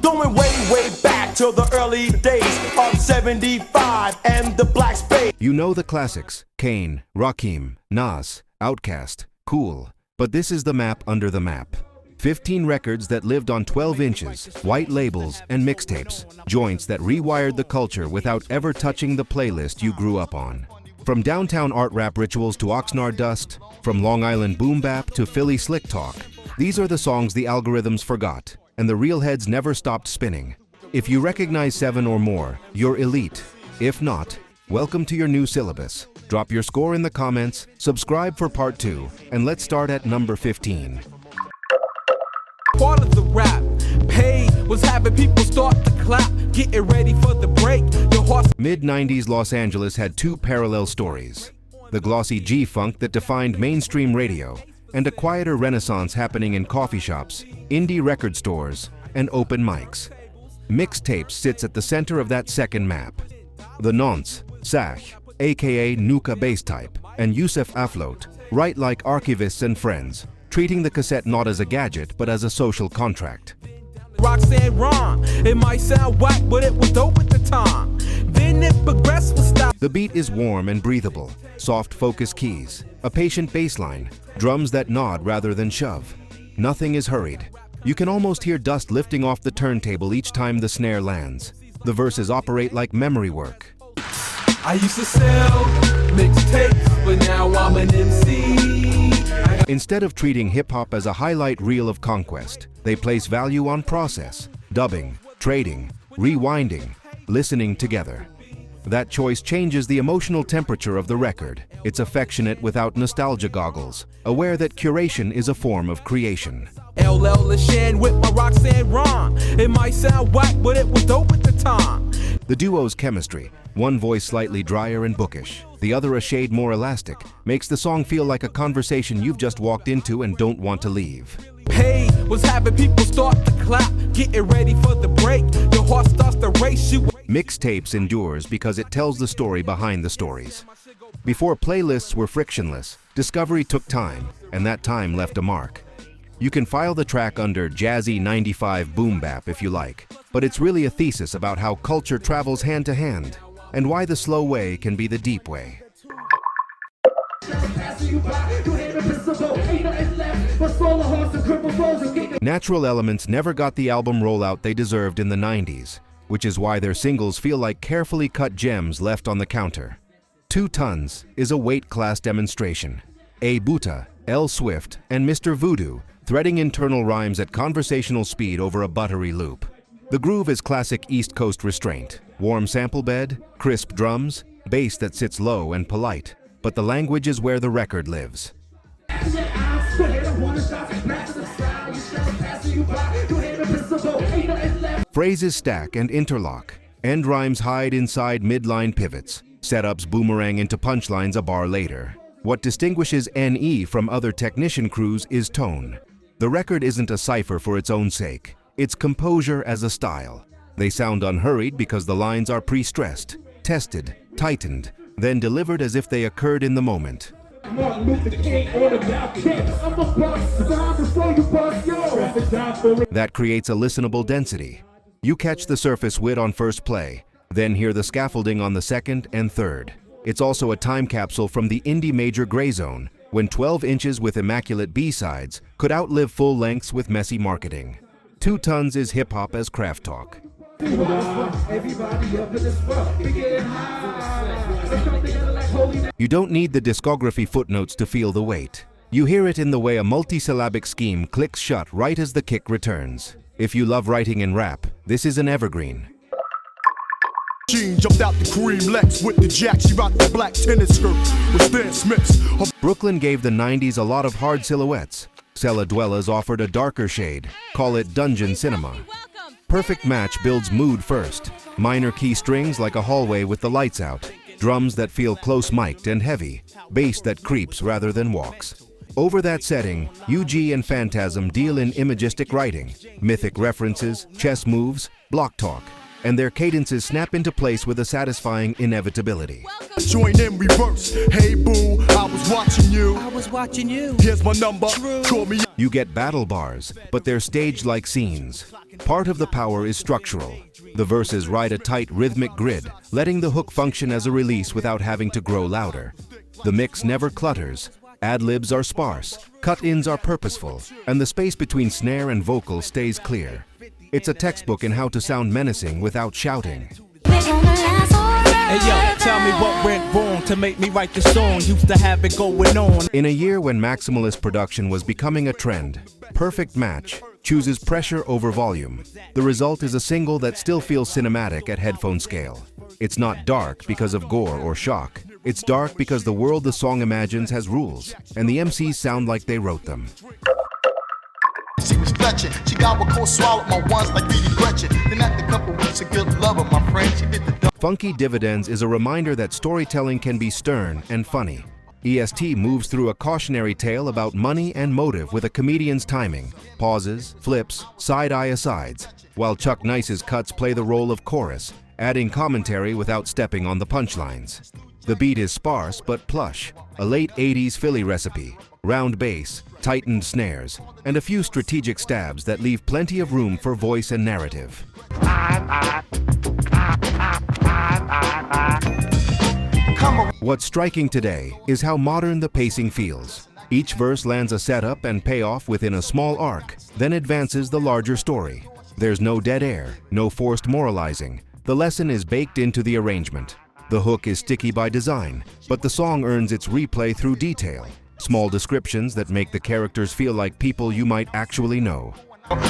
Going way back to the early days of 75 and the Black Space. You know the classics, Kane, Rakim, Nas, Outkast, Cool. But this is the map under the map. 15 records that lived on 12 inches, white labels, and mixtapes. Joints that rewired the culture without ever touching the playlist you grew up on. From downtown art rap rituals to Oxnard dust, from Long Island boom-bap to Philly slick talk, these are the songs the algorithms forgot, and the real heads never stopped spinning. If you recognize 7 or more, you're elite. If not, welcome to your new syllabus. Drop your score in the comments, subscribe for part 2, and let's start at number 15. Part of the rap, paid was having people start to clap, getting ready for the break. Mid-90s Los Angeles had 2 parallel stories. The glossy G-funk that defined mainstream radio, and a quieter renaissance happening in coffee shops, indie record stores, and open mics. Mixtapes sits at the center of that second map. The Nonce, Sach, aka Nuka bass type, and Yusef Afloat write like archivists and friends, treating the cassette not as a gadget but as a social contract. Roxanne Ron, it might sound whack, but it was dope at the time. Then it progressed with style. The beat is warm and breathable, soft focus keys, a patient bass line, drums that nod rather than shove. Nothing is hurried. You can almost hear dust lifting off the turntable each time the snare lands. The verses operate like memory work. I used to sell mixtapes, but now I'm an MC. Instead of treating hip-hop as a highlight reel of conquest, they place value on process, dubbing, trading, rewinding, listening together. That choice changes the emotional temperature of the record. It's affectionate without nostalgia goggles, aware that curation is a form of creation. LL LaShawn with my Roxanne Ron. It might sound whack, but it was dope at the time. The duo's chemistry, one voice slightly drier and bookish, the other a shade more elastic, makes the song feel like a conversation you've just walked into and don't want to leave. Paid was having people start to clap, getting ready for the break. Your heart starts to race you. Mixtapes endures because it tells the story behind the stories. Before playlists were frictionless, discovery took time, and that time left a mark. You can file the track under Jazzy 95 boom-bap if you like, but it's really a thesis about how culture travels hand to hand, and why the slow way can be the deep way. Natural Elements never got the album rollout they deserved in the 90s, which is why their singles feel like carefully cut gems left on the counter. 2 Tons is a weight class demonstration. A Buta, L Swift, and Mr. Voodoo threading internal rhymes at conversational speed over a buttery loop. The groove is classic East Coast restraint, warm sample bed, crisp drums, bass that sits low and polite, but the language is where the record lives. Phrases stack and interlock, end rhymes hide inside midline pivots, setups boomerang into punchlines a bar later. What distinguishes N.E. from other technician crews is tone. The record isn't a cipher for its own sake. It's composure as a style. They sound unhurried because the lines are pre-stressed, tested, tightened, then delivered as if they occurred in the moment. That creates a listenable density. You catch the surface wit on first play, then hear the scaffolding on the second and third. It's also a time capsule from the indie major gray zone, when 12 inches with immaculate B-sides could outlive full lengths with messy marketing. 2 Tons is hip-hop as craft talk. You don't need the discography footnotes to feel the weight. You hear it in the way a multisyllabic scheme clicks shut right as the kick returns. If you love writing and rap, this is an evergreen. Jean jumped out the cream Lex with the jack. She rocked the black tennis skirt with Stan Smiths. Brooklyn gave the 90s a lot of hard silhouettes. Cella Dwellas offered a darker shade. Call it dungeon cinema. Perfect Match builds mood first. Minor key strings like a hallway with the lights out. Drums that feel close-mic'd and heavy. Bass that creeps rather than walks. Over that setting, UG and Phantasm deal in imagistic writing, mythic references, chess moves, block talk, and their cadences snap into place with a satisfying inevitability. Join in reverse. Hey boo, I was watching you. I was watching you. Here's my number. Call me. You get battle bars, but they're staged like scenes. Part of the power is structural. The verses ride a tight rhythmic grid, letting the hook function as a release without having to grow louder. The mix never clutters. Ad-libs are sparse, cut-ins are purposeful, and the space between snare and vocal stays clear. It's a textbook in how to sound menacing without shouting. Hey yo, tell me what went wrong to make me write this song. Used to have it going on. In a year when maximalist production was becoming a trend, Perfect Match chooses pressure over volume. The result is a single that still feels cinematic at headphone scale. It's not dark because of gore or shock. It's dark because the world the song imagines has rules, and the MCs sound like they wrote them. She was fetching. She got what cold swallowed my ones like Dee Gretchen. Then after a couple weeks of good love of my friend, she did the Funky Dividends is a reminder that storytelling can be stern and funny. EST moves through a cautionary tale about money and motive with a comedian's timing, pauses, flips, side-eye asides, while Chuck Nice's cuts play the role of chorus, adding commentary without stepping on the punchlines. The beat is sparse but plush, a late 80s Philly recipe, round bass, tightened snares, and a few strategic stabs that leave plenty of room for voice and narrative. What's striking today is how modern the pacing feels. Each verse lands a setup and payoff within a small arc, then advances the larger story. There's no dead air, no forced moralizing. The lesson is baked into the arrangement. The hook is sticky by design, but the song earns its replay through detail. Small descriptions that make the characters feel like people you might actually know.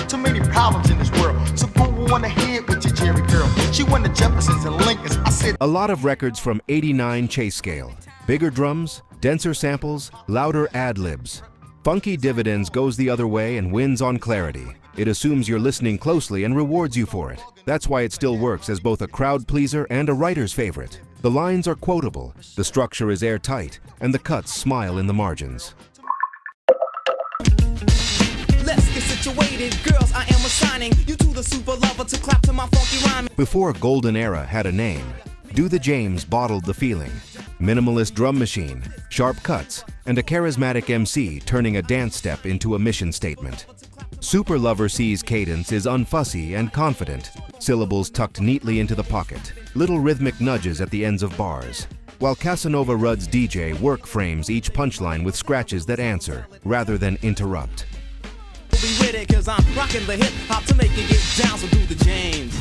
too many problems in this world. So go on ahead with your Jerry girl. She won the Jeffersons and Lincolns. I said a lot of records from '89 chase scale. Bigger drums, denser samples, louder ad-libs. Funky Dividends goes the other way and wins on clarity. It assumes you're listening closely and rewards you for it. That's why it still works as both a crowd pleaser and a writer's favorite. The lines are quotable, the structure is airtight, and the cuts smile in the margins. Let's get situated, girls, I am assigning you to the super lover to clap to my funky rhyme. Before Golden Era had a name, Do the James bottled the feeling. Minimalist drum machine, sharp cuts, and a charismatic MC turning a dance step into a mission statement. Super Lover C's cadence is unfussy and confident, syllables tucked neatly into the pocket, little rhythmic nudges at the ends of bars. While Casanova Rudd's DJ work frames each punchline with scratches that answer, rather than interrupt. Be with it, 'cause I'm rocking the hip hop to make it get down, so do the James.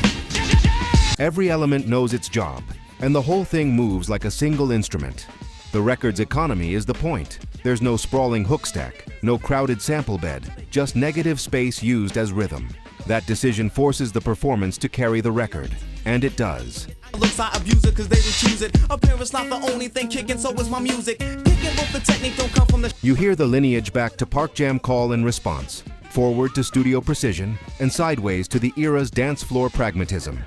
Every element knows its job, and the whole thing moves like a single instrument. The record's economy is the point. There's no sprawling hook stack, no crowded sample bed, just negative space used as rhythm. That decision forces the performance to carry the record, and it does. Looks I abuse it 'cause they would choose it. Appearance not the only thing kicking, so is my music. Kicking with the technique don't come from the You hear the lineage back to Park Jam call and response, forward to studio precision, and sideways to the era's dance floor pragmatism.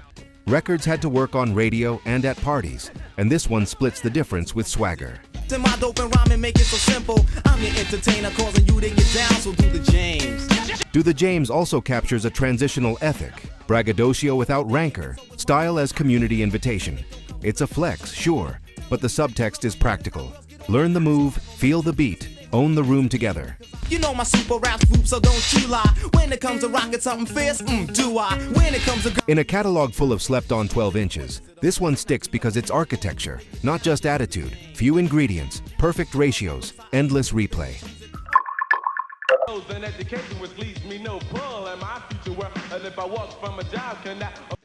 Records had to work on radio and at parties, and this one splits the difference with swagger. to my dope and rhyme and make it so simple. I'm your entertainer causing you to get down, so do the James. Do the James also captures a transitional ethic, braggadocio without rancor, style as community invitation. It's a flex, sure, but the subtext is practical. Learn the move, feel the beat, own the room together. You know my super rap swoop, so don't you lie. When it comes to rocking something fierce, do I? When it comes to In a catalog full of slept-on 12 inches, this one sticks because it's architecture, not just attitude, few ingredients, perfect ratios, endless replay.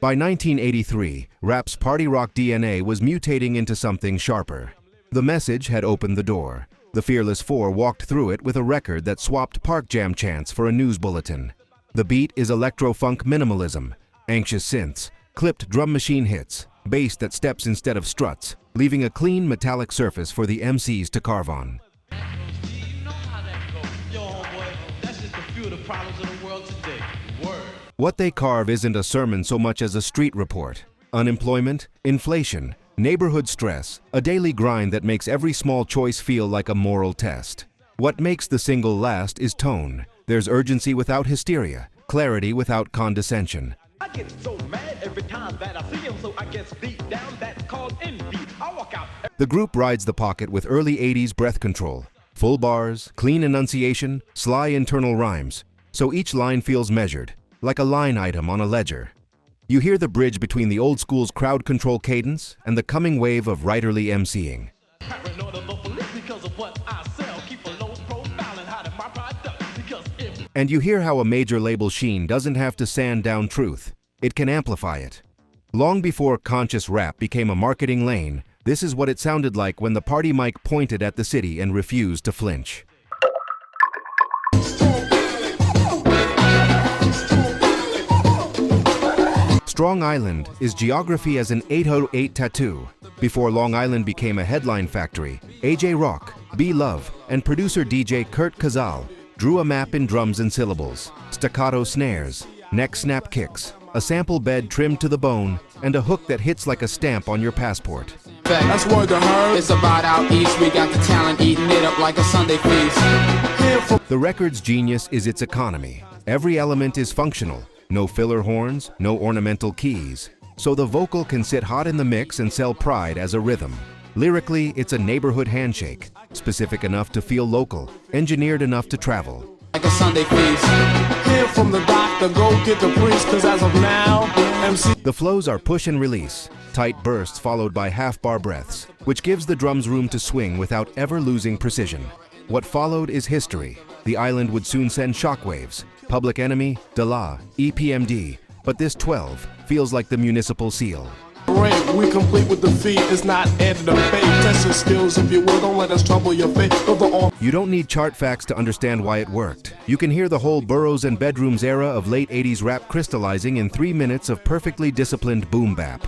By 1983, rap's party rock DNA was mutating into something sharper. The Message had opened the door. The Fearless Four walked through it with a record that swapped Park Jam chants for a news bulletin. The beat is electro-funk minimalism, anxious synths, clipped drum machine hits, bass that steps instead of struts, leaving a clean metallic surface for the MCs to carve on. What they carve isn't a sermon so much as a street report. Unemployment, inflation, neighborhood stress, a daily grind that makes every small choice feel like a moral test. What makes the single last is tone. There's urgency without hysteria, clarity without condescension. I get so mad every time that I see him, so I get beat down, that's called envy. I walk out. The group rides the pocket with early 80s breath control. Full bars, clean enunciation, sly internal rhymes. So each line feels measured, like a line item on a ledger. You hear the bridge between the old school's crowd control cadence and the coming wave of writerly emceeing. And you hear how a major label sheen doesn't have to sand down truth, it can amplify it. Long before conscious rap became a marketing lane, this is what it sounded like when the party mic pointed at the city and refused to flinch. Strong Island is geography as an 808 tattoo. Before Long Island became a headline factory, A.J. Rock, B. Love, and producer DJ Kurt Casal drew a map in drums and syllables, staccato snares, neck snap kicks, a sample bed trimmed to the bone, and a hook that hits like a stamp on your passport. That's word to her. It's about out east. We got the talent eating it up like a Sunday feast. The record's genius is its economy. Every element is functional. No filler horns, no ornamental keys. So the vocal can sit hot in the mix and sell pride as a rhythm. Lyrically, it's a neighborhood handshake, specific enough to feel local, engineered enough to travel. Like a Sunday feast. Hear from the doctor, go get the priest, cause as of now, MC. The flows are push and release, tight bursts followed by half-bar breaths, which gives the drums room to swing without ever losing precision. What followed is history. The island would soon send shockwaves. Public Enemy, Dwellas, EPMD, but this 12 feels like the municipal seal. We complete with the feet, it's not added to fate. Test your skills if you will, don't let us trouble your fate. You don't need chart facts to understand why it worked. You can hear the whole boroughs and bedrooms era of late 80s rap crystallizing in 3 minutes of perfectly disciplined boom-bap.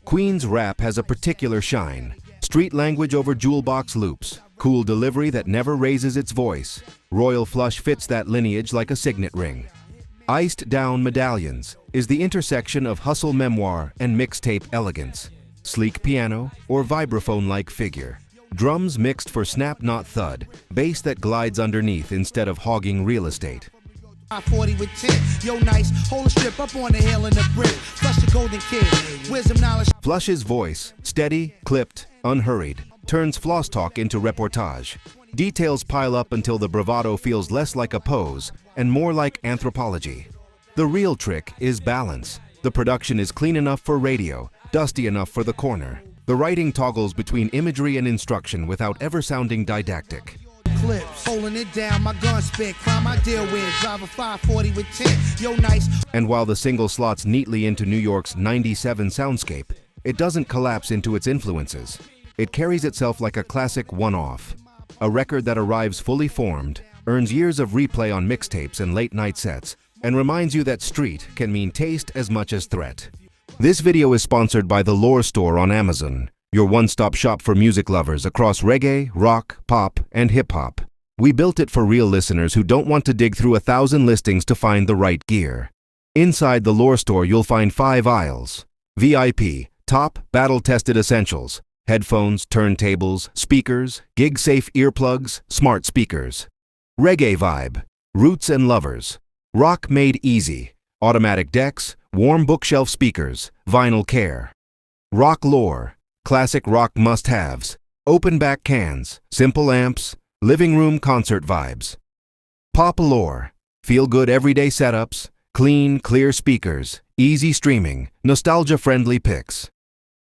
Queen's rap has a particular shine. Street language over jewel box loops, cool delivery that never raises its voice. Royal Flush fits that lineage like a signet ring. Iced Down Medallions is the intersection of hustle memoir and mixtape elegance. Sleek piano or vibraphone-like figure. Drums mixed for snap not thud, bass that glides underneath instead of hogging real estate. 40 with 10, yo nice, hold a strip up on the hill in the brick, flush the golden kid, wisdom knowledge. Flush's voice, steady, clipped, unhurried, turns floss talk into reportage. Details pile up until the bravado feels less like a pose and more like anthropology. The real trick is balance. The production is clean enough for radio, dusty enough for the corner. The writing toggles between imagery and instruction without ever sounding didactic. Clips, holding it down, my gun spit, crime I deal with, drive a 540 with 10, yo nice. And while the single slots neatly into New York's 97 soundscape, it doesn't collapse into its influences. It carries itself like a classic one-off. A record that arrives fully formed, earns years of replay on mixtapes and late-night sets, and reminds you that street can mean taste as much as threat. This video is sponsored by the Lore Store on Amazon, your one-stop shop for music lovers across reggae, rock, pop, and hip-hop. We built it for real listeners who don't want to dig through 1,000 listings to find the right gear. Inside the Lore Store, you'll find 5 aisles. VIP, top, battle-tested essentials. Headphones, turntables, speakers, gig-safe earplugs, smart speakers. Reggae vibe, roots and lovers. Rock made easy, automatic decks, warm bookshelf speakers, vinyl care. Rock lore, classic rock must-haves, open back cans, simple amps, living room concert vibes. Pop lore, feel-good everyday setups, clean, clear speakers, easy streaming, nostalgia-friendly picks.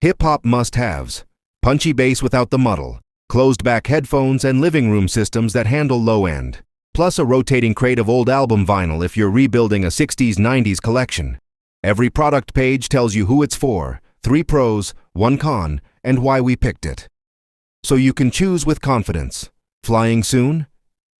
Hip-hop must-haves, punchy bass without the muddle, closed-back headphones and living room systems that handle low-end, plus a rotating crate of old album vinyl if you're rebuilding a 60s-90s collection. Every product page tells you who it's for, 3 pros, 1 con, and why we picked it. So you can choose with confidence. Flying soon?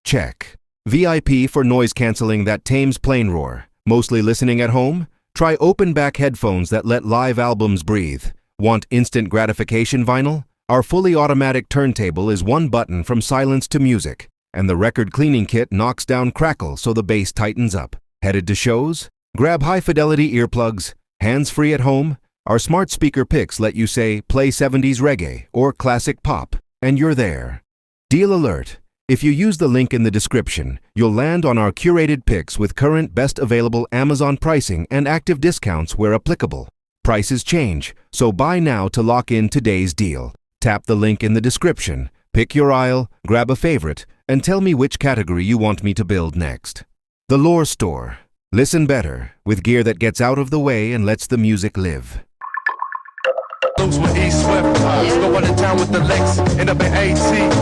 Check. VIP for noise canceling that tames plane roar. Mostly listening at home? Try open-back headphones that let live albums breathe. Want instant gratification vinyl? Our fully automatic turntable is 1 button from silence to music, and the record cleaning kit knocks down crackle so the bass tightens up. Headed to shows? Grab high-fidelity earplugs, hands-free at home. Our smart speaker picks let you say, play 70s reggae or classic pop, and you're there. Deal alert. If you use the link in the description, you'll land on our curated picks with current best available Amazon pricing and active discounts where applicable. Prices change, so buy now to lock in today's deal. Tap the link in the description, Pick your aisle, grab a favorite, and tell me which category you want me to build next. The Lore Store. Listen better, with gear that gets out of the way and lets the music live. Loose with E Swift, going to town with the Lex, end up in A-T-L-O-O-T.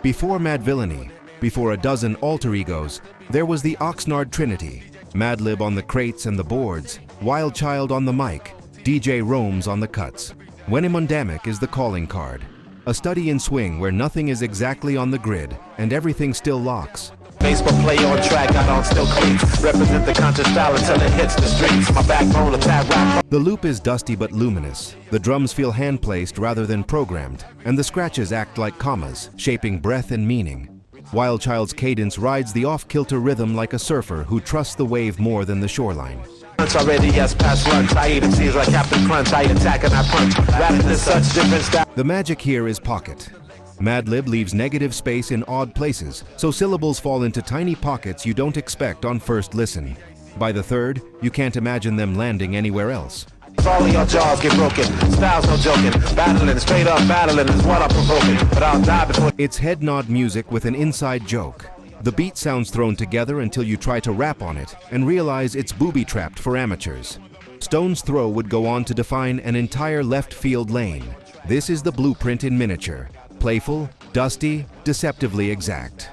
Before Mad Villainy, before a dozen alter egos, there was the Oxnard Trinity. Madlib on the crates and the boards, Wild Child on the mic, DJ Rome's on the cuts. Whenimondamic is the calling card. A study in swing where nothing is exactly on the grid and everything still locks. Baseball play on track, I don't still clean. Represent the conscious style until it hits the streets. My backbone attack rap. The loop is dusty but luminous. The drums feel hand-placed rather than programmed, and the scratches act like commas, shaping breath and meaning. Wild Child's cadence rides the off-kilter rhythm like a surfer who trusts the wave more than the shoreline. Lunch already, yes, past lunch. I eat MCs like Captain Crunch. I attack and I punch. Rapping is such different style. The magic here is pocket. Madlib leaves negative space in odd places, so syllables fall into tiny pockets you don't expect on first listen. By the third, you can't imagine them landing anywhere else. All of your jaws get broken. Styles no joking. Battling, straight up battling is what I'm provoking. But I'll die before. It's head nod music with an inside joke. The beat sounds thrown together until you try to rap on it and realize it's booby-trapped for amateurs. Stone's Throw would go on to define an entire left field lane. This is the blueprint in miniature. Playful, dusty, deceptively exact.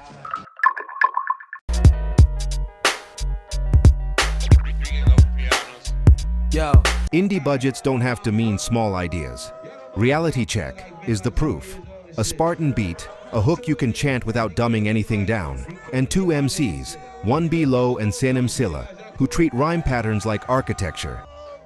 Yo. Indie budgets don't have to mean small ideas. Reality Check is the proof. A Spartan beat, a hook you can chant without dumbing anything down, and two MCs, 1B Low and Sanem Cella, who treat rhyme patterns like architecture.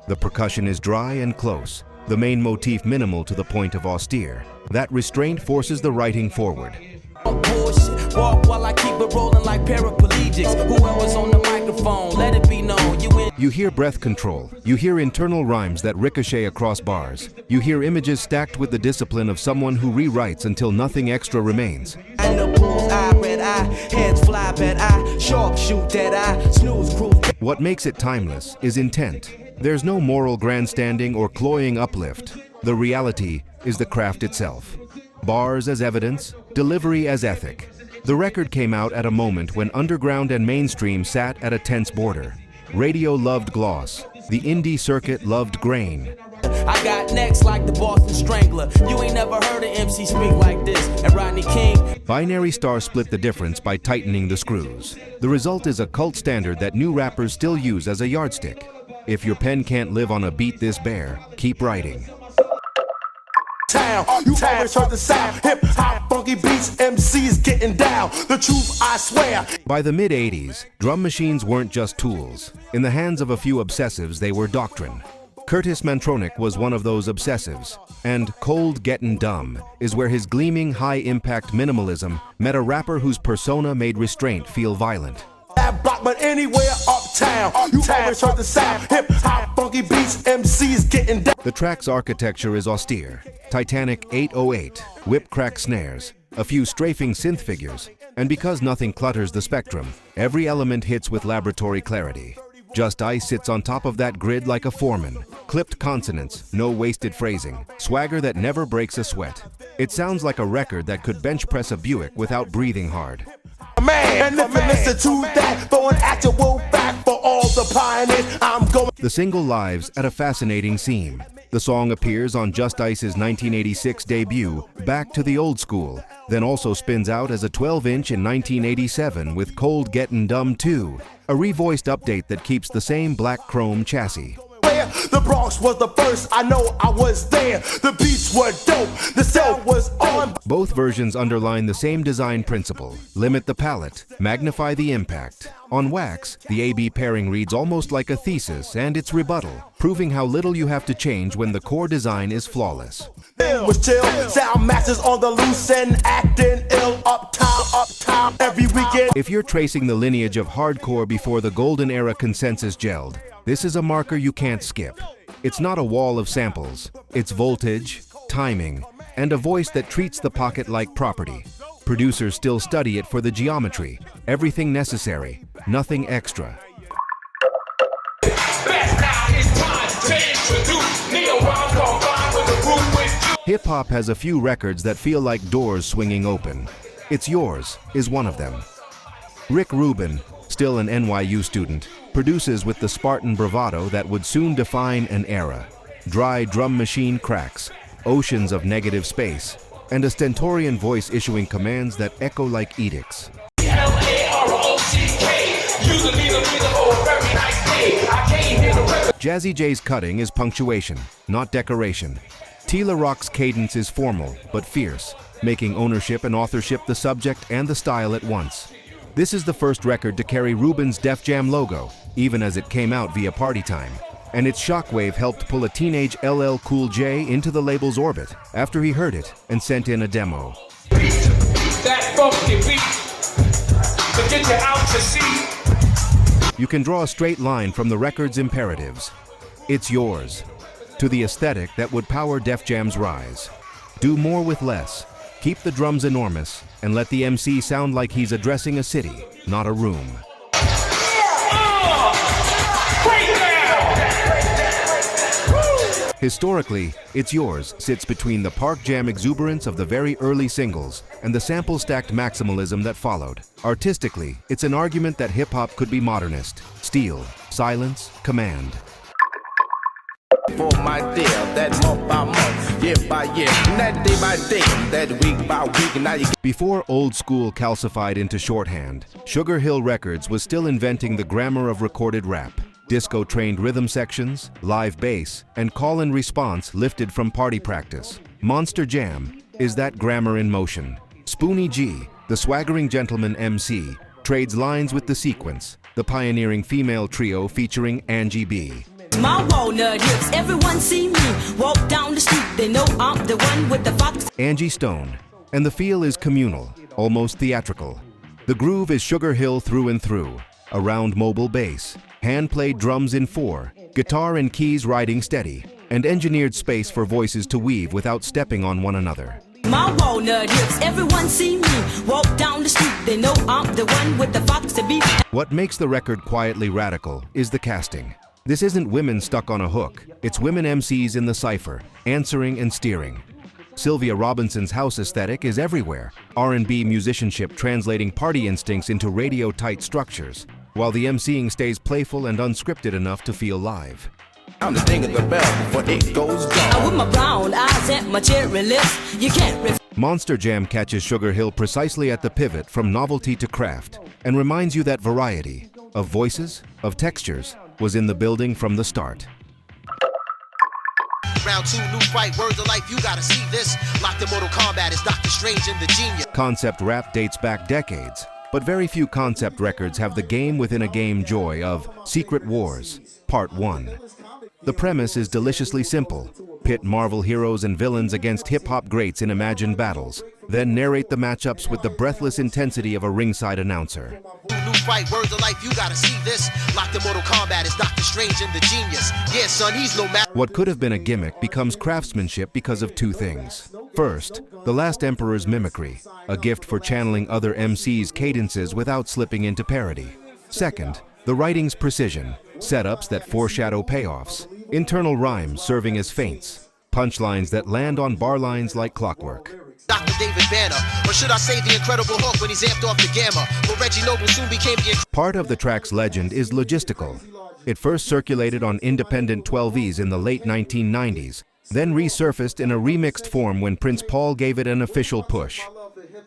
The percussion is dry and close, the main motif minimal to the point of austere. That restraint forces the writing forward. Bullshit. Walk while I keep it rolling like paraplegics. Whoever's on the microphone, let it be known You hear breath control. You hear internal rhymes that ricochet across bars. You hear images stacked with the discipline of someone who rewrites until nothing extra remains. And the bull's eye, red eye, heads fly, bad eye, sharp shoot, dead eye, snooze, cruise. What makes it timeless is intent. There's no moral grandstanding or cloying uplift. The reality is the craft itself. Bars as evidence, delivery as ethic. The record came out at a moment when underground and mainstream sat at a tense border. Radio loved gloss. The indie circuit loved grain. I got next like the Boston Strangler. You ain't never heard an MC speak like this. And Rodney King. Binary Star split the difference by tightening the screws. The result is a cult standard that new rappers still use as a yardstick. If your pen can't live on a beat this bare, keep writing. Town, you always heard the sound. Hip hop, funky beats, MCs getting down. The truth, I swear. By the mid-'80s, drum machines weren't just tools. In the hands of a few obsessives, they were doctrine. Curtis Mantronic was one of those obsessives, and Cold Gettin' Dumb is where his gleaming high-impact minimalism met a rapper whose persona made restraint feel violent. That block, but anywhere uptown, you always heard the sound. Hip hop, funky beats, MCs getting down. The track's architecture is austere. Titanic 808, whip-crack snares, a few strafing synth figures, and because nothing clutters the spectrum, every element hits with laboratory clarity. Just Ice sits on top of that grid like a foreman. Clipped consonants, no wasted phrasing, swagger that never breaks a sweat. It sounds like a record that could bench press a Buick without breathing hard. Man, and if you listen to that, for an actual fact for all the pioneers, I'm going. The single lives at a fascinating seam. The song appears on Just Ice's 1986 debut, Back to the Old School, then also spins out as a 12-inch in 1987 with Cold Gettin' Dumb 2, a revoiced update that keeps the same black chrome chassis. The Bronx was the first, I know I was there. The beats were dope, the cell was on. Both versions underline the same design principle: limit the palette, magnify the impact. On Wax, the A-B pairing reads almost like a thesis and its rebuttal, proving how little you have to change when the core design is flawless. It was chill, sound masters on the loose and acting ill. Uptown, every weekend. If you're tracing the lineage of hardcore before the golden era consensus gelled, this is a marker you can't skip. It's not a wall of samples. It's voltage, timing, and a voice that treats the pocket like property. Producers still study it for the geometry. Everything necessary, nothing extra. Hip-hop has a few records that feel like doors swinging open. It's Yours is one of them. Rick Rubin, still an NYU student, produces with the Spartan bravado that would soon define an era. Dry drum machine cracks, oceans of negative space, and a stentorian voice issuing commands that echo like edicts. Jazzy J's cutting is punctuation, not decoration. Tila Rock's cadence is formal, but fierce, making ownership and authorship the subject and the style at once. This is the first record to carry Rubin's Def Jam logo, even as it came out via Party Time. And its shockwave helped pull a teenage LL Cool J into the label's orbit after he heard it and sent in a demo. That funky beat to get you out to sea. You can draw a straight line from the record's imperatives. It's yours. To the aesthetic that would power Def Jam's rise. Do more with less. Keep the drums enormous and let the MC sound like he's addressing a city, not a room. Historically, It's Yours sits between the Park Jam exuberance of the very early singles and the sample-stacked maximalism that followed. Artistically, it's an argument that hip-hop could be modernist, steel, silence, command. For my dear, that month by month, year by year, that day by day, that week by week, now you... Before old school calcified into shorthand, Sugar Hill Records was still inventing the grammar of recorded rap. Disco-trained rhythm sections, live bass, and call and response lifted from party practice. Monster Jam is that grammar in motion. Spoonie G, the swaggering gentleman MC, trades lines with the sequence, the pioneering female trio featuring Angie B. My walnut hips, everyone see me. Walk down the street, they know I'm the one with the fox. Angie Stone. And the feel is communal, almost theatrical. The groove is Sugar Hill through and through. A round mobile bass, hand-played drums in 4, guitar and keys riding steady, and engineered space for voices to weave without stepping on one another. My walnut hips, everyone see me. Walk down the street, they know I'm the one with the fox to be. What makes the record quietly radical is the casting. This isn't women stuck on a hook, it's women MCs in the cypher, answering and steering. Sylvia Robinson's house aesthetic is everywhere, R&B musicianship translating party instincts into radio-tight structures, while the MCing stays playful and unscripted enough to feel live. I'm the thing of the bell before it goes down. With my brown eyes and my cherry lips, you can't Monster Jam catches Sugar Hill precisely at the pivot from novelty to craft, and reminds you that variety, of voices, of textures, was in the building from the start. Round 2, new fight, words of life, you gotta see this. Locked in Mortal Kombat is Doctor Strange and the Genius. Concept rap dates back decades, but very few concept records have the game within a game joy of Secret Wars, Part 1. The premise is deliciously simple. Pit Marvel heroes and villains against hip-hop greats in imagined battles, then narrate the matchups with the breathless intensity of a ringside announcer. New fight, words of life, you gotta see this. Locked in Mortal Kombat is Doctor Strange and the Genius. Yeah, son, he's no match. What could have been a gimmick becomes craftsmanship because of two things. First, The Last Emperor's mimicry, a gift for channeling other MCs' cadences without slipping into parody. Second, the writing's precision, setups that foreshadow payoffs, internal rhymes serving as feints, punchlines that land on bar lines like clockwork. Dr. David Banner, or should I say the Incredible Hulk when he's amped off the gamma, but Reggie Noble soon became the... Part of the track's legend is logistical. It first circulated on independent 12Es in the late 1990s, then resurfaced in a remixed form when Prince Paul gave it an official push.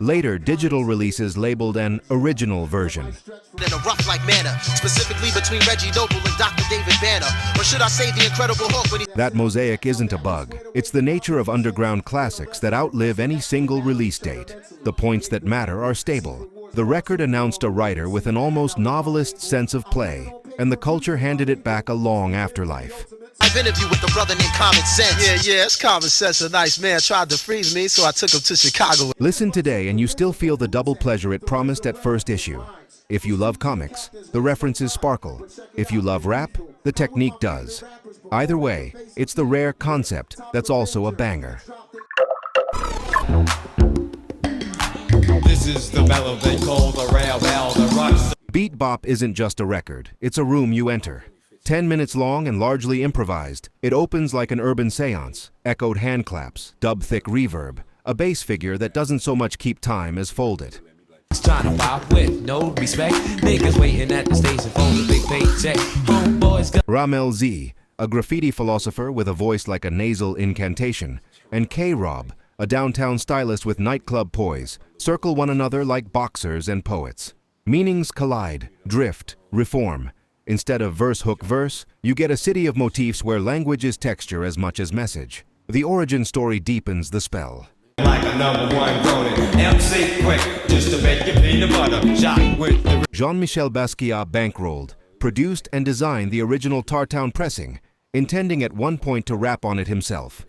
Later, digital releases labeled an original version. In a rough-like manner, specifically between Reggie Noble and Dr. David Banner, or should I say the Incredible Hulk when he... That mosaic isn't a bug. It's the nature of underground classics that outlive any single release date. The points that matter are stable. The record announced a writer with an almost novelist sense of play, and the culture handed it back a long afterlife. I've interviewed with a brother named Common Sense. Yeah, it's Common Sense. A nice man tried to freeze me, so I took him to Chicago. Listen today and you still feel the double pleasure it promised at first issue. If you love comics, the references sparkle. If you love rap, the technique does. Either way, it's the rare concept that's also a banger. This is the mellow they call the rail, the rock. Beat Bop isn't just a record, it's a room you enter. 10 minutes long and largely improvised, it opens like an urban seance, echoed hand claps, dub-thick reverb, a bass figure that doesn't so much keep time as fold it. Trying to pop with no respect. Niggas waiting at the station for the big paycheck. Homeboys got Rammellzee, a graffiti philosopher with a voice like a nasal incantation, and K-Rob, a downtown stylist with nightclub poise, circle one another like boxers and poets. Meanings collide, drift, reform. Instead of verse-hook-verse, you get a city of motifs where language is texture as much as message. The origin story deepens the spell. Like a number one going MC quick, just to make your peanut butter shot with the... Jean-Michel Basquiat bankrolled, produced and designed the original Tartown pressing, intending at one point to rap on it himself.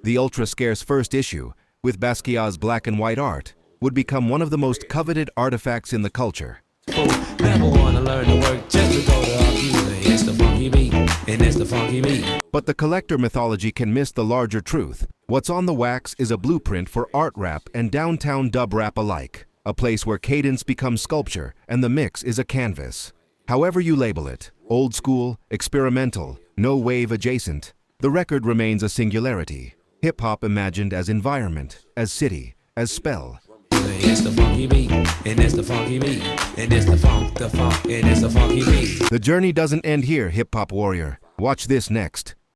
The ultra-scarce first issue, with Basquiat's black and white art, would become one of the most coveted artifacts in the culture. never wanna learn to work just to go to Arcade. It's the funky beat, and it's the funky beat. But the collector mythology can miss the larger truth. What's on the wax is a blueprint for art rap and downtown dub rap alike, a place where cadence becomes sculpture and the mix is a canvas. However you label it, old school, experimental, no wave adjacent, the record remains a singularity. Hip-hop imagined as environment, as city, as spell. It's the funky beat, and it's the funky beat, and it's the funk, and it's the funky beat. The journey doesn't end here, hip-hop warrior. Watch this next.